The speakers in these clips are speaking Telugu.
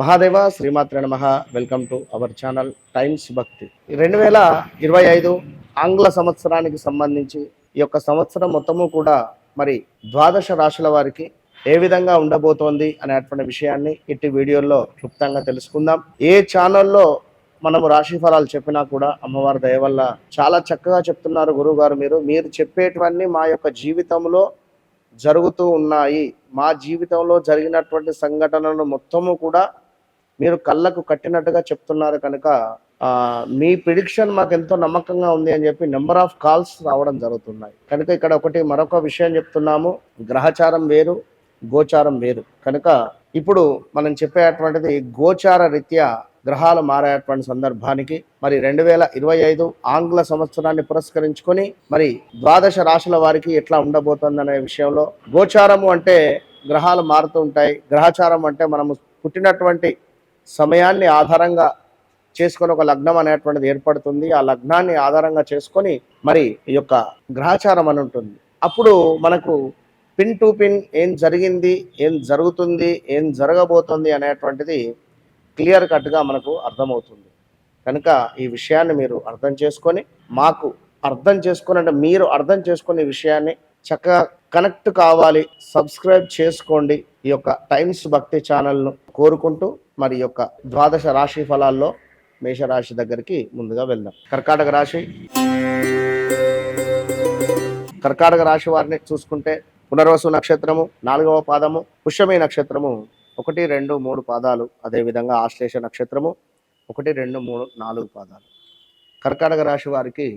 మహాదేవ శ్రీమాత్రే నమః. Welcome to our channel times భక్తి. 2025 ఆంగ్ల సంవత్సరానికి సంబంధించి ఈ యొక్క సంవత్సరం మొత్తము కూడా మరి ద్వాదశ రాశుల వారికి ఏ విధంగా ఉండబోతోంది అనేటువంటి విషయాన్ని ఇట్టి వీడియోలో క్లుప్తంగా తెలుసుకుందాం. ఏ ఛానల్లో మనము రాశి ఫలాలు చెప్పినా కూడా అమ్మవారి దయ వల్ల చాలా చక్కగా చెప్తున్నారు గురువు గారు. మీరు చెప్పేటివన్నీ మా యొక్క జీవితంలో జరుగుతూ ఉన్నాయి. మా జీవితంలో జరిగినటువంటి సంఘటనలు మొత్తము కూడా మీరు కళ్ళకు కట్టినట్టుగా చెప్తున్నారు కనుక మీ ప్రిడిక్షన్ మాకు ఎంతో నమ్మకంగా ఉంది అని చెప్పి నెంబర్ ఆఫ్ కాల్స్ రావడం జరుగుతున్నాయి. కనుక ఇక్కడ మరొక విషయం చెప్తున్నాము. గ్రహచారం వేరు, గోచారం వేరు. కనుక ఇప్పుడు మనం చెప్పేటువంటిది గోచార రీత్యా గ్రహాలు మారేటువంటి సందర్భానికి మరి 2025 ఆంగ్ల సంవత్సరాన్ని పురస్కరించుకొని మరి ద్వాదశ రాశుల వారికి ఎట్లా ఉండబోతుందనే విషయంలో, గోచారము అంటే గ్రహాలు మారుతూ ఉంటాయి, గ్రహచారం అంటే మనము పుట్టినటువంటి సమయాన్ని ఆధారంగా చేసుకొని ఒక లగ్నం అనేటువంటిది ఏర్పడుతుంది. ఆ లగ్నాన్ని ఆధారంగా చేసుకొని మరి ఈ యొక్క గ్రహచారం అని ఉంటుంది. అప్పుడు మనకు పిన్ టు పిన్ ఏం జరిగింది, ఏం జరుగుతుంది, ఏం జరగబోతుంది అనేటువంటిది క్లియర్ కట్గా మనకు అర్థమవుతుంది. కనుక ఈ విషయాన్ని మీరు అర్థం చేసుకొని మాకు అర్థం చేసుకొని అంటే మీరు అర్థం చేసుకునే విషయాన్ని చక్కగా కనెక్ట్ కావాలి, సబ్స్క్రైబ్ చేసుకోండి ఈ యొక్క టైమ్స్ భక్తి ఛానల్ను కోరుకుంటూ మరి యొక్క ద్వాదశ రాశి ఫలాల్లో మేషరాశి దగ్గరికి ముందుగా వెళ్దాం. కర్కాటక రాశి వారిని చూసుకుంటే పునర్వసు నక్షత్రము 4వ పాదము, పుష్యమి నక్షత్రము 1, 2, 3 పాదాలు, అదేవిధంగా ఆశ్లేష నక్షత్రము 1, 2, 3, 4 పాదాలు. కర్కాటక రాశి వారికి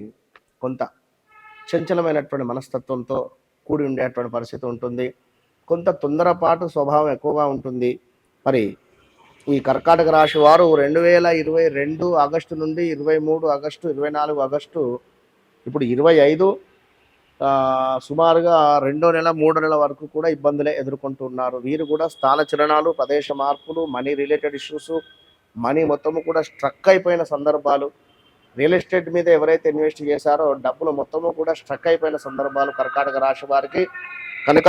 కొంత చంచలమైనటువంటి మనస్తత్వంతో కూడి ఉండేటువంటి పరిస్థితి ఉంటుంది. కొంత తొందరపాటు స్వభావం ఎక్కువగా ఉంటుంది. మరి ఈ కర్కాటక రాశి వారు 2022 ఆగస్టు నుండి 23 ఆగస్టు, 24 ఆగస్టు, ఇప్పుడు 25 సుమారుగా 2వ నెల 3వ నెల వరకు కూడా ఇబ్బందులే ఎదుర్కొంటున్నారు. వీరు కూడా స్థాన చలనాలు, ప్రదేశ మార్పులు, మనీ రిలేటెడ్ ఇష్యూస్, మనీ మొత్తము కూడా స్ట్రక్ అయిపోయిన సందర్భాలు, రియల్ ఎస్టేట్ మీద ఎవరైతే ఇన్వెస్ట్ చేశారో డబ్బులు మొత్తము కూడా స్ట్రక్ అయిపోయిన సందర్భాలు కర్కాటక రాశి వారికి. కనుక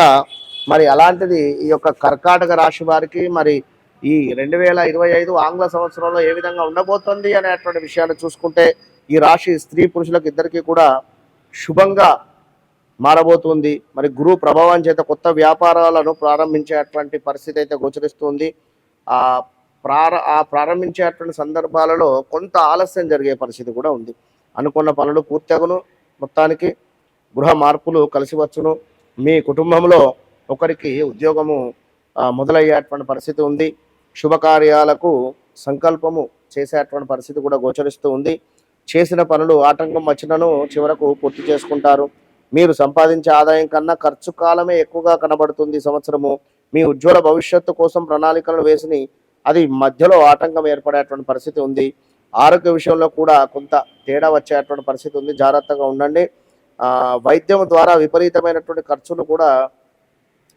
మరి అలాంటిది ఈ యొక్క కర్కాటక రాశి వారికి మరి ఈ 2025 ఆంగ్ల సంవత్సరంలో ఏ విధంగా ఉండబోతుంది అనేటువంటి విషయాన్ని చూసుకుంటే ఈ రాశి స్త్రీ పురుషులకు ఇద్దరికీ కూడా శుభంగా మారబోతుంది. మరి గురు ప్రభావం చేత కొత్త వ్యాపారాలను ప్రారంభించేటువంటి పరిస్థితి అయితే గోచరిస్తుంది. ప్రారంభించేటువంటి సందర్భాలలో కొంత ఆలస్యం జరిగే పరిస్థితి కూడా ఉంది. అనుకున్న పనులు పూర్తగును, మొత్తానికి గృహ మార్పులు కలిసి వచ్చును, మీ కుటుంబంలో ఒకరికి ఉద్యోగము మొదలయ్యేటువంటి పరిస్థితి ఉంది, శుభకార్యాలకు సంకల్పము చేసేటువంటి పరిస్థితి కూడా గోచరిస్తూ ఉంది. చేసిన పనులు ఆటంకం వచ్చినను చివరకు పూర్తి చేసుకుంటారు. మీరు సంపాదించే ఆదాయం కన్నా ఖర్చు కాలమే ఎక్కువగా కనబడుతుంది. సంవత్సరము మీ ఉజ్వల భవిష్యత్తు కోసం ప్రణాళికలను వేసి అది మధ్యలో ఆటంకం ఏర్పడేటువంటి పరిస్థితి ఉంది. ఆరోగ్య విషయంలో కూడా కొంత తేడా వచ్చేటువంటి పరిస్థితి ఉంది, జాగ్రత్తగా ఉండండి. వైద్యం ద్వారా విపరీతమైనటువంటి ఖర్చులు కూడా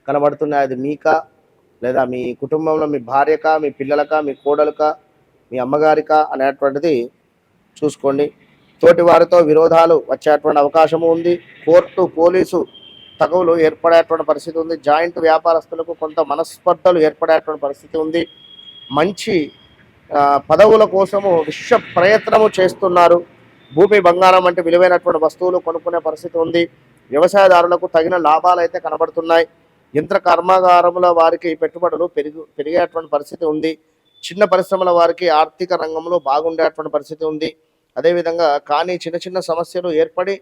కనబడుతున్నాయి. అది మీకా లేదా మీ కుటుంబంలో మీ భార్యకా, మీ పిల్లలకా, మీ కోడలుకా, మీ అమ్మగారికా అనేటువంటిది చూసుకోండి. తోటి వారితో విరోధాలు వచ్చేటువంటి అవకాశము ఉంది. కోర్టు, పోలీసు తగువులు ఏర్పడేటువంటి పరిస్థితి ఉంది. జాయింట్ వ్యాపారస్తులకు కొంత మనస్పర్ధలు ఏర్పడేటువంటి పరిస్థితి ఉంది. మంచి పదవుల కోసము విశ్వ ప్రయత్నము చేస్తున్నారు. భూమి, బంగారం వంటి విలువైనటువంటి వస్తువులు కొనుక్కునే పరిస్థితి ఉంది. వ్యవసాయదారులకు తగిన లాభాలు అయితే కనబడుతున్నాయి. యంత్ర కర్మాగారముల వారికి పెట్టుబడులు పెరిగేటువంటి పరిస్థితి ఉంది. చిన్న పరిశ్రమల వారికి ఆర్థిక రంగంలో బాగుండేటువంటి పరిస్థితి ఉంది. అదేవిధంగా కానీ చిన్న చిన్న సమస్యలు ఏర్పడి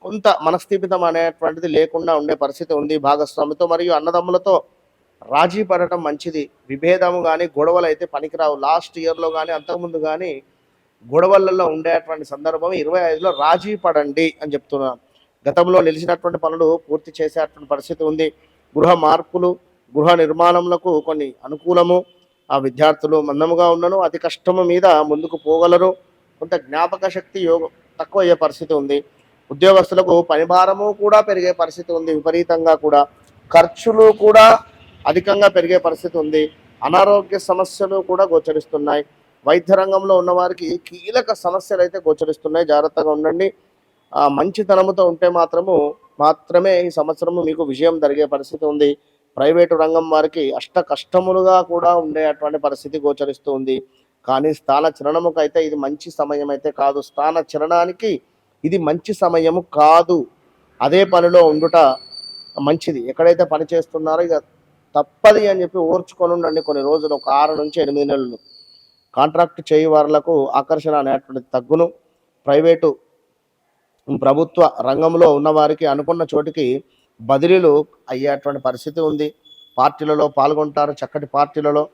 కొంత మనస్థిమితం అనేటువంటిది లేకుండా ఉండే పరిస్థితి ఉంది. భాగస్వామితో మరియు అన్నదమ్ములతో రాజీ పడటం మంచిది. విభేదము కానీ గొడవలు అయితే పనికిరావు. లాస్ట్ ఇయర్లో కానీ అంతకుముందు కానీ గొడవలలో ఉండేటువంటి సందర్భం 25లో రాజీ పడండి అని చెప్తున్నాను. గతంలో నిలిచినటువంటి పనులు పూర్తి చేసేటువంటి పరిస్థితి ఉంది. గృహ మార్పులు, గృహ నిర్మాణములకు కొన్ని అనుకూలము. ఆ విద్యార్థులు మందముగా ఉన్నను అతి కష్టము మీద ముందుకు పోగలరు. కొంత జ్ఞాపక శక్తి తక్కువ అయ్యే పరిస్థితి ఉంది. ఉద్యోగస్తులకు పనిభారము కూడా పెరిగే పరిస్థితి ఉంది. విపరీతంగా కూడా ఖర్చులు కూడా అధికంగా పెరిగే పరిస్థితి ఉంది. అనారోగ్య సమస్యలు కూడా గోచరిస్తున్నాయి. వైద్య రంగంలో ఉన్నవారికి కీలక సమస్యలు అయితే గోచరిస్తున్నాయి, జాగ్రత్తగా ఉండండి. మంచితనముతో ఉంటే మాత్రమే ఈ సంవత్సరము మీకు విజయం జరిగే పరిస్థితి ఉంది. ప్రైవేటు రంగం వారికి అష్ట కష్టములుగా కూడా ఉండేటువంటి పరిస్థితి గోచరిస్తూ ఉంది. కానీ స్థాన చలనముకైతే ఇది మంచి సమయం అయితే కాదు. స్థాన చలనానికి ఇది మంచి సమయము కాదు. అదే పనిలో ఉండుట మంచిది. ఎక్కడైతే పని చేస్తున్నారో ఇక తప్పది అని చెప్పి ఓర్చుకొని ఉండండి కొన్ని రోజులు, ఒక 6 నుంచి 8 నెలలు. కాంట్రాక్ట్ చేయు వారులకు ఆకర్షణ అనేటువంటిది తగ్గును. ప్రైవేటు ప్రభుత్వ రంగంలో ఉన్నవారికి అనుకున్న చోటికి బదిలీలు అయ్యేటువంటి పరిస్థితి ఉంది. పార్టీలలో పాల్గొంటారు, చక్కటి పార్టీలలో.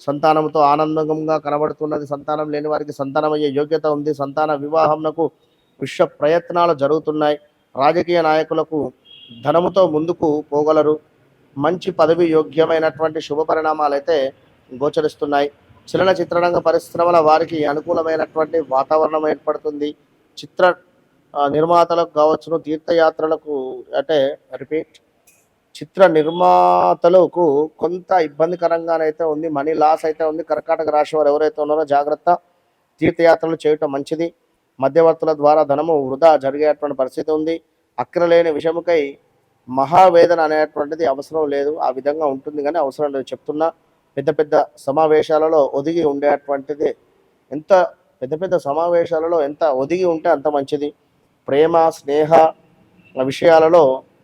సంతానంతో ఆనందంగా కనబడుతున్నది. సంతానం లేని వారికి సంతానం అయ్యే యోగ్యత ఉంది. సంతాన వివాహంకు విశ్వ ప్రయత్నాలు జరుగుతున్నాయి. రాజకీయ నాయకులకు ధనముతో ముందుకు పోగలరు. మంచి పదవి యోగ్యమైనటువంటి శుభ పరిణామాలు అయితే గోచరిస్తున్నాయి. చలన చిత్రరంగ పరిశ్రమల వారికి అనుకూలమైనటువంటి వాతావరణం ఏర్పడుతుంది. చిత్ర నిర్మాతలకు కావచ్చును, తీర్థయాత్రలకు అంటే రిపీట్ చిత్ర నిర్మాతలకు కొంత ఇబ్బందికరంగానైతే ఉంది. మనీ లాస్ అయితే ఉంది. కర్కాటక రాశి వారు ఎవరైతే ఉన్నారో జాగ్రత్త. తీర్థయాత్రలు చేయటం మంచిది. మధ్యవర్తుల ద్వారా ధనము వృధా జరిగేటువంటి పరిస్థితి ఉంది. అక్కరలేని విషముకై మహావేదన అనేటువంటిది అవసరం లేదు. ఆ విధంగా ఉంటుంది కానీ అవసరం లేదు చెప్తున్నా. పెద్ద పెద్ద సమావేశాలలో ఒదిగి ఉండేటువంటిది ఎంత పెద్ద పెద్ద సమావేశాలలో ఎంత ఒదిగి ఉంటే అంత మంచిది. ప్రేమ స్నేహ విషయాలలో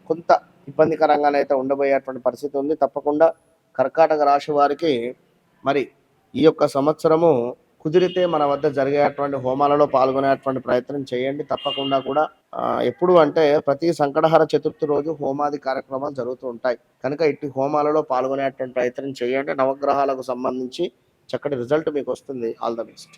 కొంత ఇబ్బందికరంగానైతే ఉండబోయేటువంటి పరిస్థితి ఉంది. తప్పకుండా కర్కాటక రాశి వారికి మరి ఈ యొక్క సంవత్సరము కుదిరితే మన వద్ద జరిగేటువంటి హోమాలలో పాల్గొనేటువంటి ప్రయత్నం చేయండి. తప్పకుండా కూడా ఎప్పుడు అంటే ప్రతి సంకటహర చతుర్థి రోజు హోమాది కార్యక్రమాలు జరుగుతూ ఉంటాయి కనుక ఇట్టి హోమాలలో పాల్గొనేటువంటి ప్రయత్నం చేయండి. నవగ్రహాలకు సంబంధించి చక్కటి రిజల్ట్ మీకు వస్తుంది. All the best.